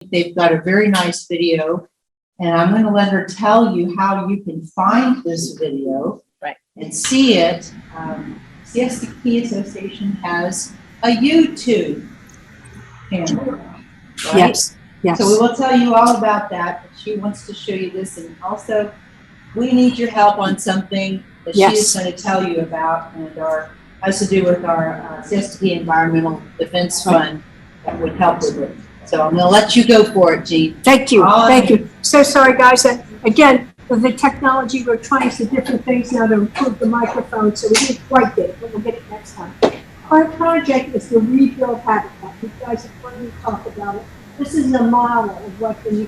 They've got a very nice video, and I'm going to let her tell you how you can find this video and see it. CSDP Association has a YouTube channel, right? Yes. So we will tell you all about that, but she wants to show you this, and also we need your help on something that she is going to tell you about, and has to do with our CSDP Environmental Defense Fund that would help with it. So I'm going to let you go for it, G. Thank you. Thank you. So sorry, guys. Again, with the technology, we're trying some different things now to improve the microphone, so we didn't quite get it, but we'll get it next time. Our project is to rebuild habitat. You guys have heard me talk about it. This is a model of what a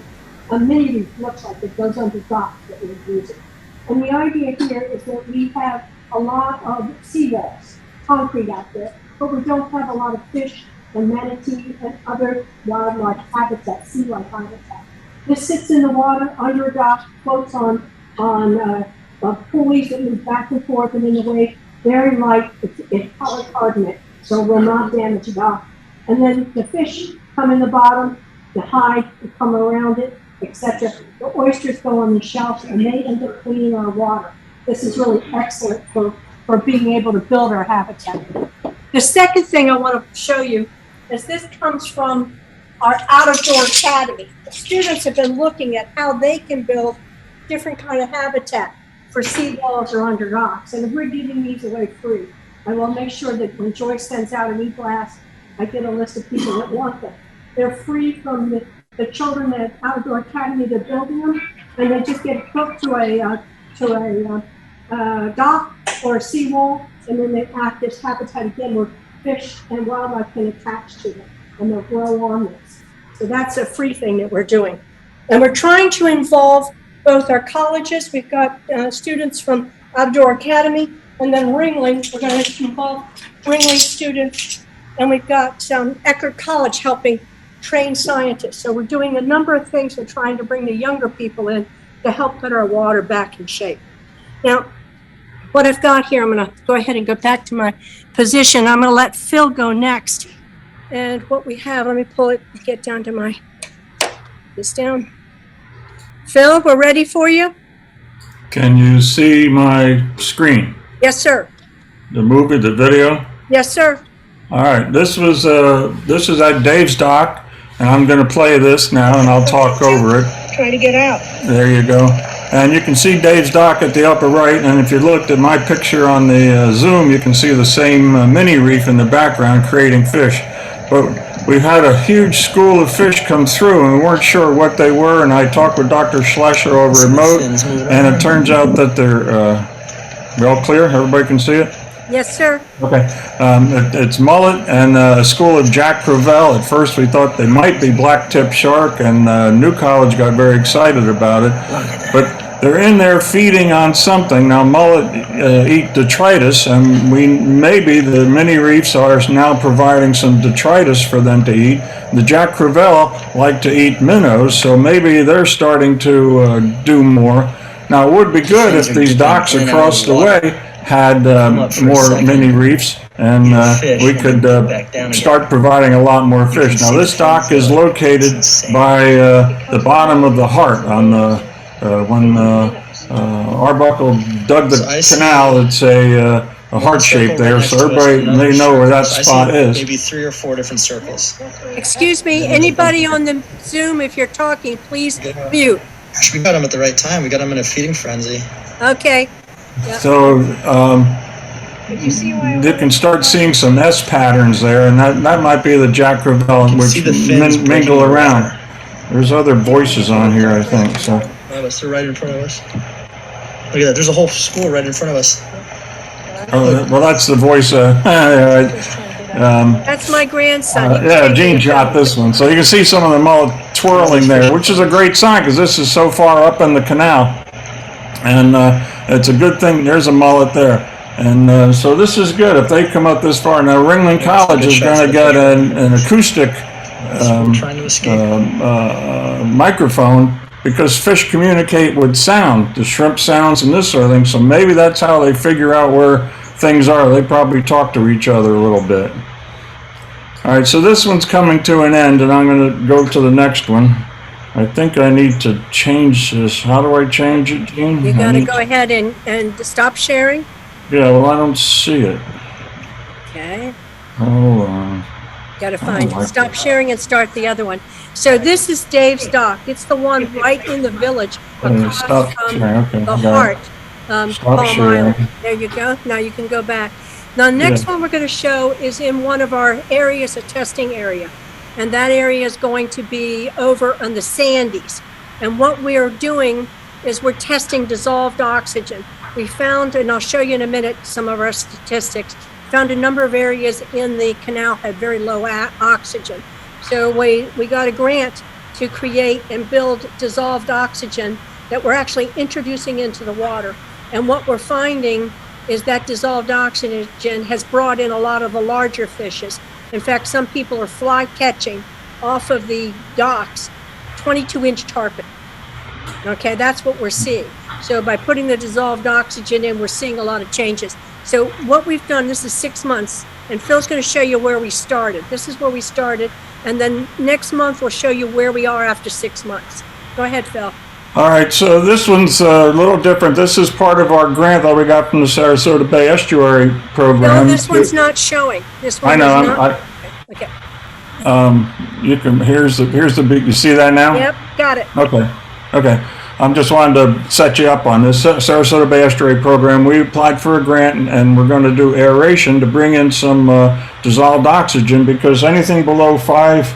mini reef looks like that goes under docks that we're using. And the idea here is that we have a lot of seawalls, concrete out there, but we don't have a lot of fish and manatee and other wildlife habitat, sea life habitat. This sits in the water under a dock, floats on pulleys that move back and forth and in the wave. Very light, it's polycarbonate, so it will not damage the dock. And then the fish come in the bottom, the hide will come around it, etc. The oysters go on the shelves and they end up cleaning our water. This is really excellent for being able to build our habitat. The second thing I want to show you is this comes from our Outdoor Academy. The students have been looking at how they can build different kind of habitat for seawalls or under docks, and we're giving these away free. I will make sure that when Joyce sends out an e-blast, I get a list of people that want them. They're free from the children at Outdoor Academy. They're building them, and they just get hooked to a dock or a seawall, and then they act as habitat again where fish and wildlife can attach to them, and they'll grow on this. So that's a free thing that we're doing. And we're trying to involve both our colleges. We've got students from Outdoor Academy, and then Ringling. We're going to involve Ringling students, and we've got Eckerd College helping train scientists. So we're doing a number of things. We're trying to bring the younger people in to help put our water back in shape. Now, what I've got here, I'm going to go ahead and go back to my position. I'm going to let Phil go next. And what we have, let me pull it, get down to this down. Phil, we're ready for you. Can you see my screen? Yes, sir. The movie, the video? Yes, sir. All right, this is at Dave's dock, and I'm going to play this now, and I'll talk over it. Trying to get out. There you go. And you can see Dave's dock at the upper right, and if you looked at my picture on the Zoom, you can see the same mini reef in the background creating fish. But we had a huge school of fish come through, and we weren't sure what they were, and I talked with Dr. Schlescher over at Moat, and it turns out that they're all clear? Everybody can see it? Yes, sir. Okay. It's mullet and a school of Jack Crevalle. At first we thought they might be black-tip shark, and New College got very excited about it. But they're in there feeding on something. Now mullet eat detritus, and maybe the mini reefs are now providing some detritus for them to eat. The Jack Crevalle like to eat minnows, so maybe they're starting to do more. Now it would be good if these docks across the way had more mini reefs, and we could start providing a lot more fish. Now this dock is located by the bottom of the Heart on the when Arbuckle dug the canal. It's a heart shape there, so everybody may know where that spot is. Maybe 3 or 4 different circles. Excuse me, anybody on the Zoom, if you're talking, please mute. Gosh, we got them at the right time. We got them in a feeding frenzy. Okay. Yep. So you can start seeing some S patterns there, and that might be the Jack Crevalle, which mingle around. There's other voices on here, I think. So. They're right in front of us. Look at that. There's a whole school right in front of us. Oh, well, that's the voice. That's my grandson. Yeah, Gene shot this one. So you can see some of the mullet twirling there, which is a great sign because this is so far up in the canal. And it's a good thing. There's a mullet there. And so this is good if they come up this far. Now, Ringling College is going to get an acoustic microphone because fish communicate with sound, the shrimp sounds and this sort of thing. So maybe that's how they figure out where things are. They probably talk to each other a little bit. All right, so this one's coming to an end, and I'm going to go to the next one. I think I need to change this. How do I change it, Gene? You gotta go ahead and stop sharing. Yeah, well, I don't see it. Okay. Hold on. Gotta find Oh, it. Stop sharing and start the other one. So this is Dave's dock. It's the one right in the village across Stop from sharing. Okay, the got it. Heart. Stop Palm sharing. Island. There you go. Now you can go back. Now, next one we're going to show is in one of our areas, a testing area. And that area is going to be over on the Sandies. And what we are doing is we're testing dissolved oxygen. We found, and I'll show you in a minute some of our statistics, found a number of areas in the canal had very low oxygen. So we got a grant to create and build dissolved oxygen that we're actually introducing into the water. And what we're finding is that dissolved oxygen has brought in a lot of the larger fishes. In fact, some people are fly catching off of the docks 22-inch tarpon. Okay, that's what we're seeing. So by putting the dissolved oxygen in, we're seeing a lot of changes. So what we've done, this is 6 months, and Phil's going to show you where we started. This is where we started, and then next month we'll show you where we are after 6 months. Go ahead, Phil. All right, so this one's a little different. This is part of our grant that we got from the Sarasota Bay Estuary Program. No, this one's not showing. This one I know. is not. Okay. You can. Here's the big. You see that now? Yep, got it. Okay. I'm just wanted to set you up on this Sarasota Bay Estuary Program. We applied for a grant, and we're going to do aeration to bring in some dissolved oxygen, because anything below 5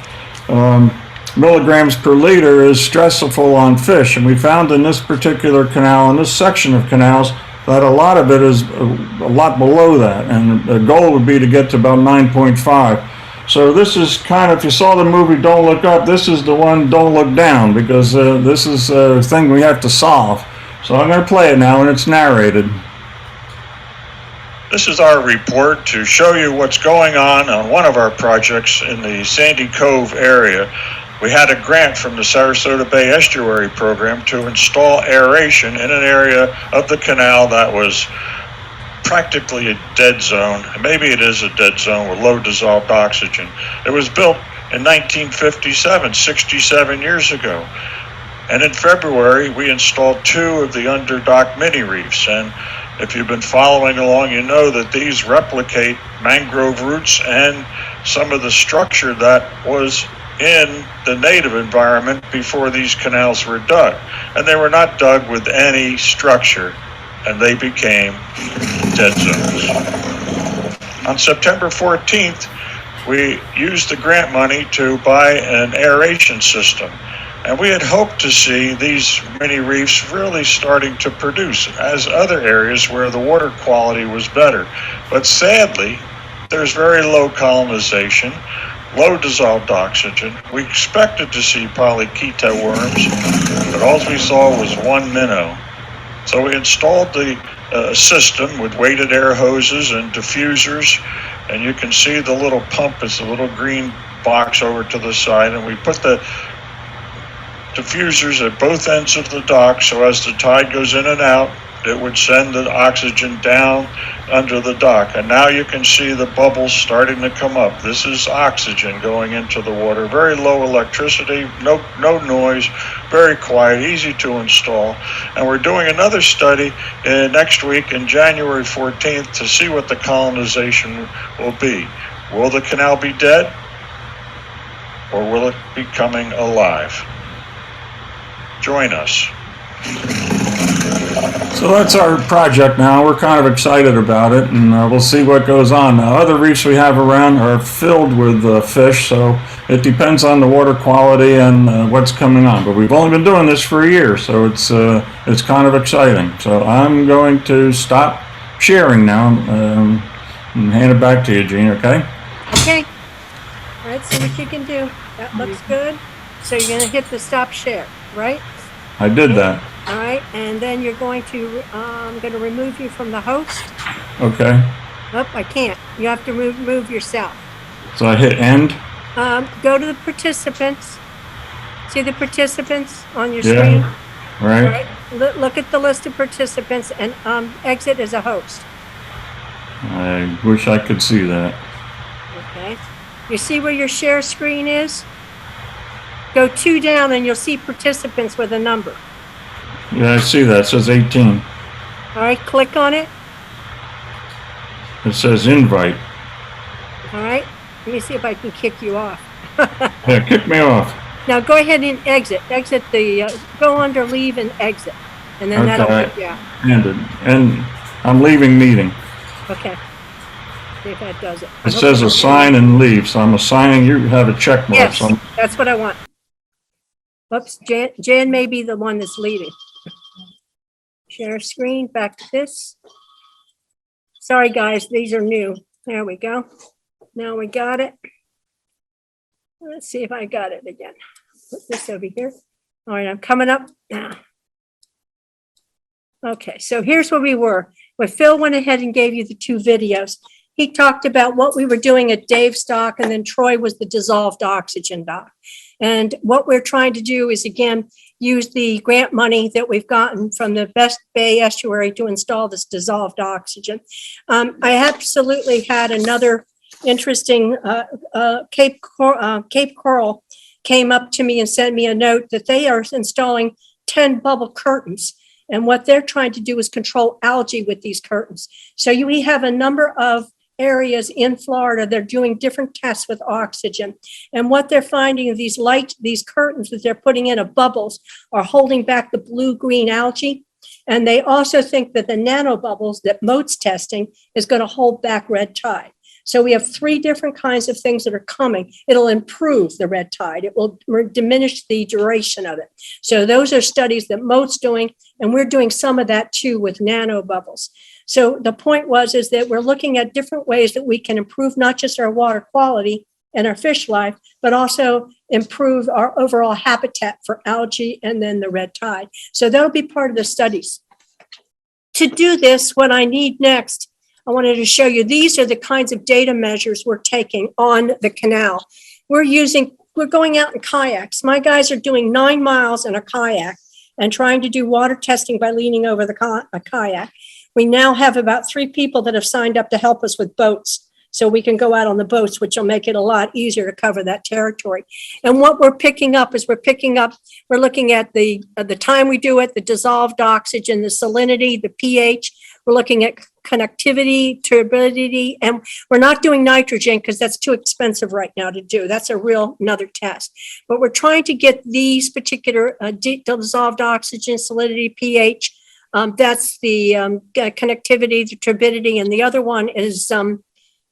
milligrams per liter is stressful on fish. And we found in this particular canal, in this section of canals, that a lot of it is a lot below that. And the goal would be to get to about 9.5. So this is kind of, if you saw the movie Don't Look Up, this is the one Don't Look Down, because this is a thing we have to solve. So I'm going to play it now, and it's narrated. This is our report to show you what's going on one of our projects in the Sandy Cove area. We had a grant from the Sarasota Bay Estuary Program to install aeration in an area of the canal that was practically a dead zone. Maybe it is a dead zone with low dissolved oxygen. It was built in 1957, 67 years ago. And in February, we installed 2 of the underdock mini reefs. And if you've been following along, you know that these replicate mangrove roots and some of the structure that was in the native environment before these canals were dug. And they were not dug with any structure, and they became dead zones. On September 14th, we used the grant money to buy an aeration system. And we had hoped to see these mini reefs really starting to produce, as other areas where the water quality was better. But sadly, there's very low colonization, low dissolved oxygen. We expected to see polychaeta worms, but all we saw was 1 minnow. So we installed the system with weighted air hoses and diffusers, and you can see the little pump is the little green box over to the side, and we put the diffusers at both ends of the dock, so as the tide goes in and out, it would send the oxygen down under the dock. And now you can see the bubbles starting to come up. This is oxygen going into the water. Very low electricity, no noise, very quiet, easy to install. And we're doing another study next week in January 14th to see what the colonization will be. Will the canal be dead, or will it be coming alive? Join us. So that's our project now. We're kind of excited about it, and we'll see what goes on. Now, other reefs we have around are filled with fish, so it depends on the water quality and what's coming on. But we've only been doing this for a year, so it's kind of exciting. So I'm going to stop sharing now and hand it back to you, Gene, okay? Okay. All right, see what you can do. That looks good. So you're going to hit the stop share, right? I did that. All right, and then you're going to, I'm going to remove you from the host. Okay. Oh, I can't. You have to remove yourself. So I hit end? Go to the participants. See the participants on your screen? Right. All right. Look at the list of participants and exit as a host. I wish I could see that. Okay. You see where your share screen is? Go 2 down and you'll see participants with a number. Yeah, I see that. It says 18. All right, click on it. It says invite. All right, let me see if I can kick you off. Yeah, kick me off. Now go ahead and exit. Exit the, go under leave and exit. And then that'll Okay. kick you out. And I'm leaving meeting. Okay. See if that does it. It says assign and leave, so I'm assigning you have a check mark. Yes, So I'm- that's what I want. Oops, Jan may be the one that's leaving. Share screen, back to this. Sorry, guys, these are new. There we go. Now we got it. Let's see if I got it again. Put this over here. All right, I'm coming up now. Okay, so here's where we were. When Phil went ahead and gave you the 2 videos, he talked about what we were doing at Dave's dock, and then Troy was the dissolved oxygen dock. And what we're trying to do is, again, use the grant money that we've gotten from the Best Bay Estuary to install this dissolved oxygen. I absolutely had another interesting, Cape Coral came up to me and sent me a note that they are installing 10 bubble curtains. And what they're trying to do is control algae with these curtains. So we have a number of areas in Florida, they're doing different tests with oxygen. And what they're finding is these curtains that they're putting in of bubbles are holding back the blue-green algae. And they also think that the nano bubbles that Moat's testing is going to hold back red tide. So we have 3 different kinds of things that are coming. It'll improve the red tide. It will diminish the duration of it. So those are studies that Moat's doing, and we're doing some of that too with nano bubbles. So the point is that we're looking at different ways that we can improve not just our water quality and our fish life, but also improve our overall habitat for algae and then the red tide. So that'll be part of the studies. To do this, what I need next, I wanted to show you, these are the kinds of data measures we're taking on the canal. We're going out in kayaks. My guys are doing 9 miles in a kayak and trying to do water testing by leaning over a kayak. We now have about 3 people that have signed up to help us with boats, so we can go out on the boats, which will make it a lot easier to cover that territory. And what we're picking up is we're looking at the time we do it, the dissolved oxygen, the salinity, the pH. We're looking at connectivity, turbidity, and we're not doing nitrogen because that's too expensive right now to do. That's another test. But we're trying to get these particular dissolved oxygen, salinity, pH. That's the connectivity, the turbidity, and the other one is,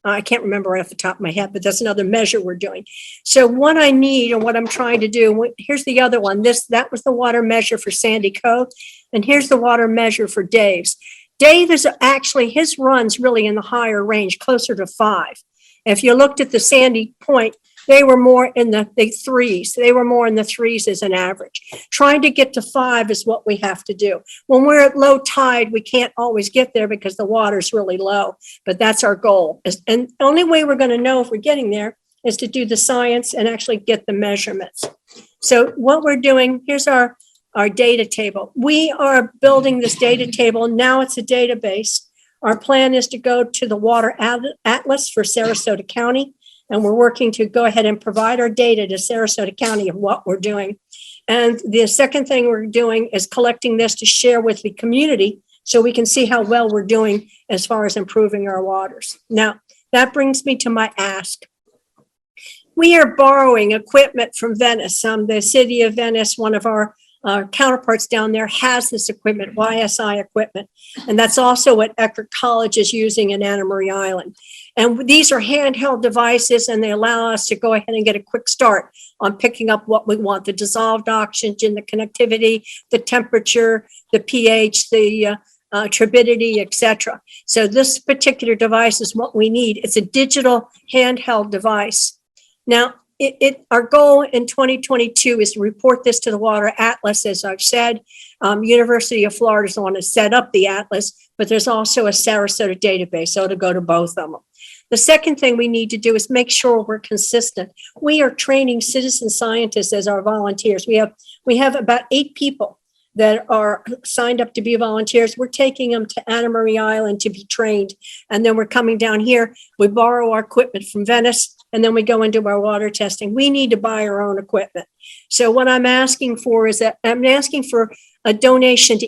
I can't remember right off the top of my head, but that's another measure we're doing. So what I need and what I'm trying to do, here's the other one. That was the water measure for Sandy Cove, and here's the water measure for Dave's. Dave is actually, his run's really in the higher range, closer to 5. If you looked at the Sandy Point, they were more in the 3s. They were more in the 3s as an average. Trying to get to 5 is what we have to do. When we're at low tide, we can't always get there because the water's really low, but that's our goal. And the only way we're going to know if we're getting there is to do the science and actually get the measurements. So what we're doing, here's our data table. We are building this data table. Now it's a database. Our plan is to go to the Water Atlas for Sarasota County. And we're working to go ahead and provide our data to Sarasota County of what we're doing. And the second thing we're doing is collecting this to share with the community so we can see how well we're doing as far as improving our waters. Now, that brings me to my ask. We are borrowing equipment from Venice. The city of Venice, one of our counterparts down there, has this equipment, YSI equipment. And that's also what Eckerd College is using in Anna Marie Island. And these are handheld devices, and they allow us to go ahead and get a quick start on picking up what we want, the dissolved oxygen, the connectivity, the temperature, the pH, the turbidity, etc. So this particular device is what we need. It's a digital handheld device. Now, our goal in 2022 is to report this to the Water Atlas, as I've said. University of Florida is the one to set up the Atlas, but there's also a Sarasota database, so it'll go to both of them. The second thing we need to do is make sure we're consistent. We are training citizen scientists as our volunteers. We have about 8 people that are signed up to be volunteers. We're taking them to Anna Marie Island to be trained. And then we're coming down here. We borrow our equipment from Venice. and then we go into our water testing. We need to buy our own equipment. So what I'm asking for is that I'm asking for a donation to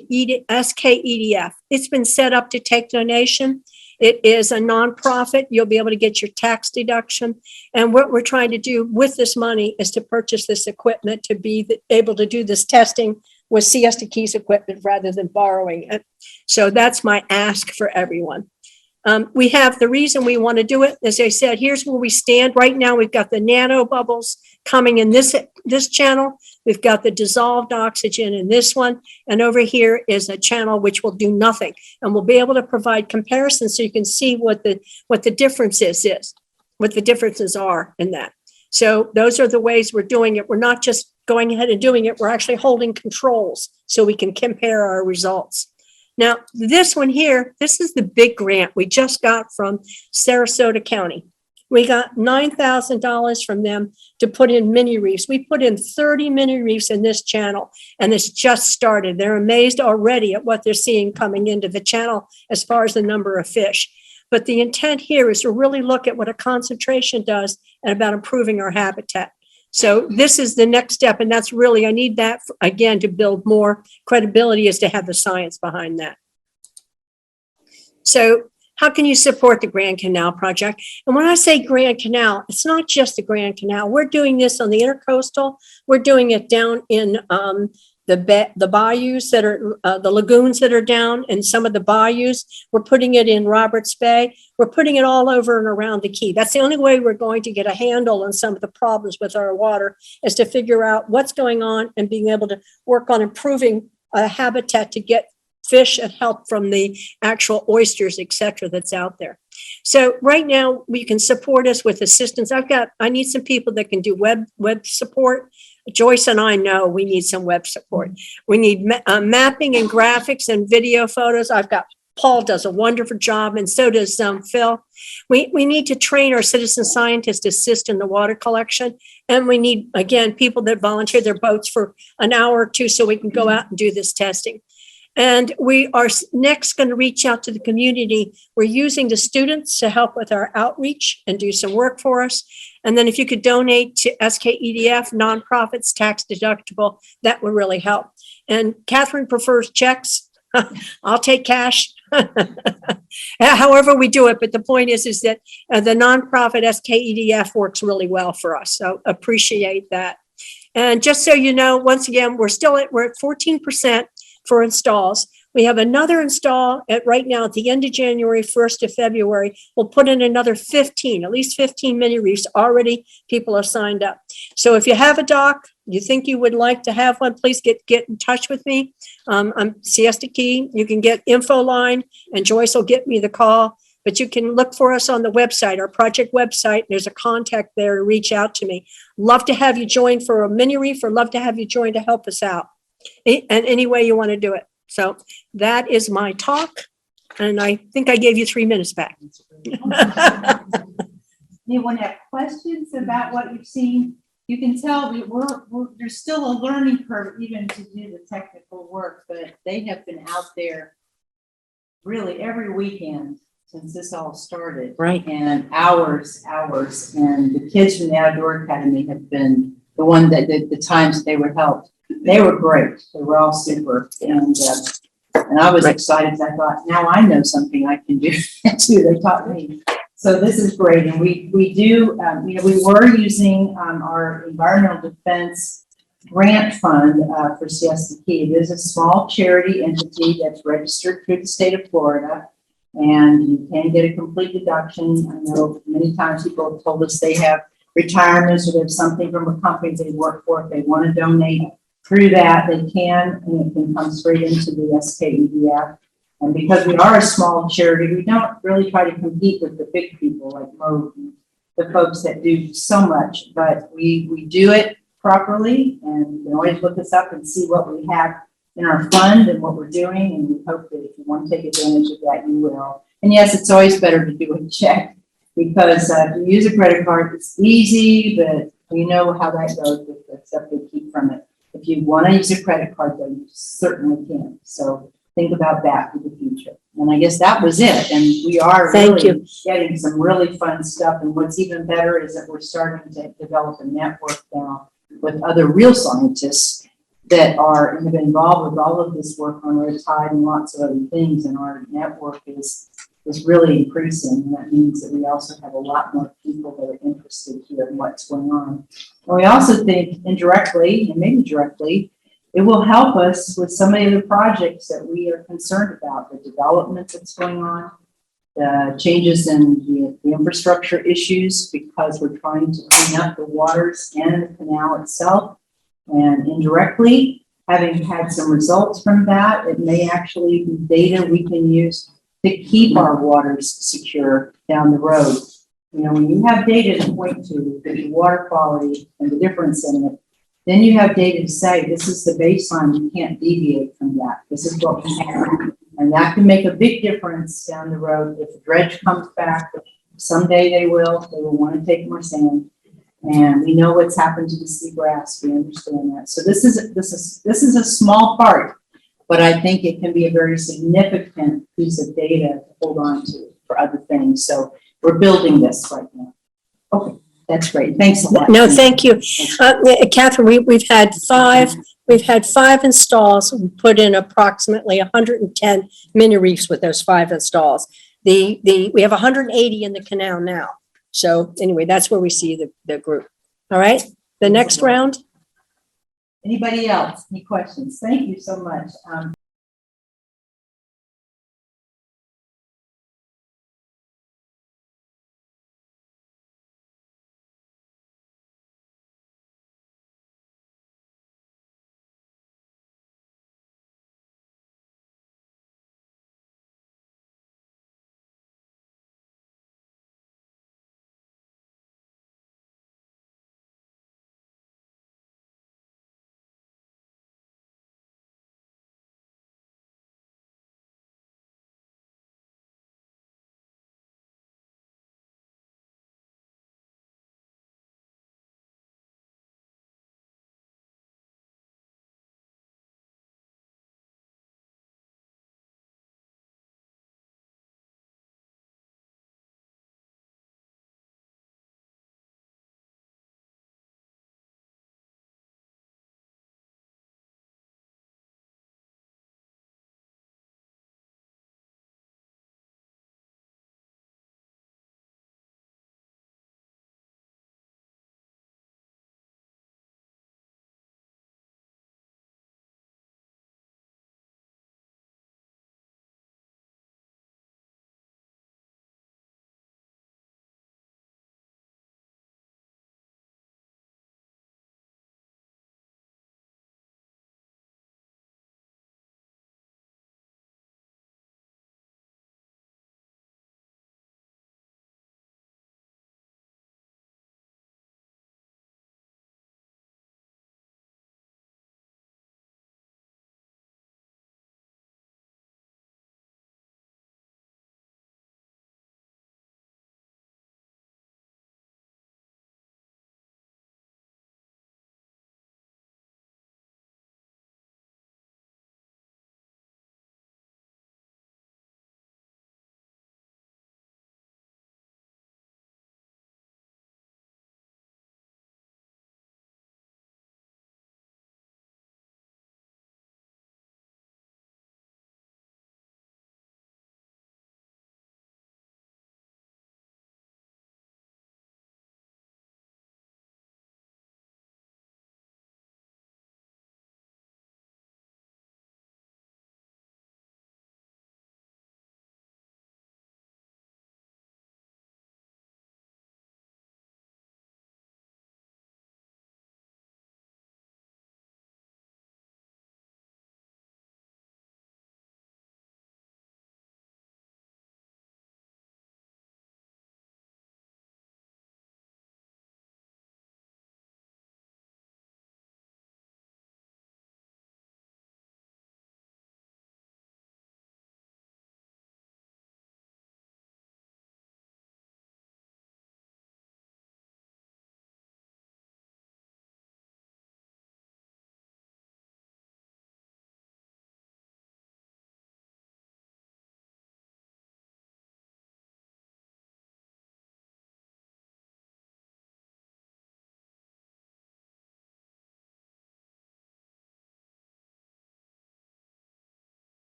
SKEDF. It's been set up to take donation. It is a nonprofit. You'll be able to get your tax deduction. And what we're trying to do with this money is to purchase this equipment to be able to do this testing with Siesta Key's equipment rather than borrowing it. So that's my ask for everyone. We have the reason we want to do it. As I said, here's where we stand right now. We've got the nano bubbles coming in this channel. We've got the dissolved oxygen in this one. And over here is a channel which will do nothing. And we'll be able to provide comparisons so you can see what the differences is, what the differences are in that. So those are the ways we're doing it. We're not just going ahead and doing it. We're actually holding controls so we can compare our results. Now, this one here, this is the big grant we just got from Sarasota County. We got $9,000 from them to put in mini reefs. We put in 30 mini reefs in this channel, and it's just started. They're amazed already at what they're seeing coming into the channel as far as the number of fish. But the intent here is to really look at what a concentration does and about improving our habitat. So this is the next step, and that's really, I need that, again, to build more credibility is to have the science behind that. So how can you support the Grand Canal project? And when I say Grand Canal, it's not just the Grand Canal. We're doing this on the intercoastal. We're doing it down in the bayous that are, the lagoons that are down in some of the bayous. We're putting it in Roberts Bay. We're putting it all over and around the key. That's the only way we're going to get a handle on some of the problems with our water is to figure out what's going on and being able to work on improving habitat to get fish and help from the actual oysters, et cetera, that's out there. So right now we can support us with assistance. I need some people that can do web support. Joyce and I know we need some web support. We need mapping and graphics and video photos. Paul does a wonderful job, and so does Phil. We need to train our citizen scientists to assist in the water collection. And we need, again, people that volunteer their boats for an hour or two so we can go out and do this testing. And we are next going to reach out to the community. We're using the students to help with our outreach and do some work for us. And then if you could donate to SKEDF, nonprofits, tax deductible, that would really help. And Catherine prefers checks. I'll take cash. However we do it. But the point is that the nonprofit SKEDF works really well for us. So appreciate that. And just so you know, once again, we're at 14% for installs. We have another install right now at the end of January, 1st of February. We'll put in another 15, at least 15 mini reefs. Already people have signed up. So if you have a dock, you think you would like to have one, please get in touch with me. I'm Siesta Key. You can get info line and Joyce will get me the call, but you can look for us on the website, our project website. There's a contact there to reach out to me. Love to have you join for a mini reef or love to have you join to help us out. And any way you want to do it. So that is my talk. And I think I gave you 3 minutes back. Anyone have questions about what you've seen? You can tell there's still a learning curve even to do the technical work, but they have been out there really every weekend since this all started. Right. And hours. And the kids from the Outdoor Academy have been the one that the times they were helped. They were great. They were all super. And I was excited. I thought, now I know something I can do too. They taught me. So this is great. And we do, we were using our environmental defense grant fund for Siesta Key. It is a small charity entity that's registered through the state of Florida. And you can get a complete deduction. I know many times people have told us they have retirements or they have something from a company they work for. If they want to donate through that, they can, and it can come straight into the SKEDF. And because we are a small charity, we don't really try to compete with the big people like Mo, the folks that do so much, but we do it properly, and you can always look us up and see what we have in our fund and what we're doing, and we hope that if you want to take advantage of that, you will. And yes, it's always better to do a check, because if you use a credit card, it's easy, but we know how that goes with the stuff they keep from it. If you want to use a credit card, though, you certainly can. So think about that for the future. And I guess that was it. And we are Thank really getting some really fun stuff. And what's even better is that we're starting to develop a network now with other real scientists that have been involved with all of this work on red tide and lots of other things. And our network is really increasing. And that means that we also have a lot more people that are interested here in what's going on. And we also think indirectly and maybe directly, it will help us with some of the projects that we are concerned about, the development that's going on, the changes in the infrastructure issues, because we're trying to clean up the waters and the canal itself. And indirectly, having had some results from that, it may actually be data we can use to keep our waters secure down the road. You know, when you have data to point to the water quality and the difference in it, then you have data to say, this is the baseline, you can't deviate from that. This is what we have. And that can make a big difference down the road. If the dredge comes back, someday they will want to take more sand. And we know what's happened to the seagrass, we understand that. So this is a small part, but I think it can be a very significant piece of data to hold on to for other things. So we're building this right now. Okay. That's great. Thanks a lot. No, thank you. Catherine, we've had five installs. We put in approximately 110 mini reefs with those 5 installs. We have 180 in the canal now. So anyway, that's where we see the group. All right, the next round. Anybody else? Any questions? Thank you so much.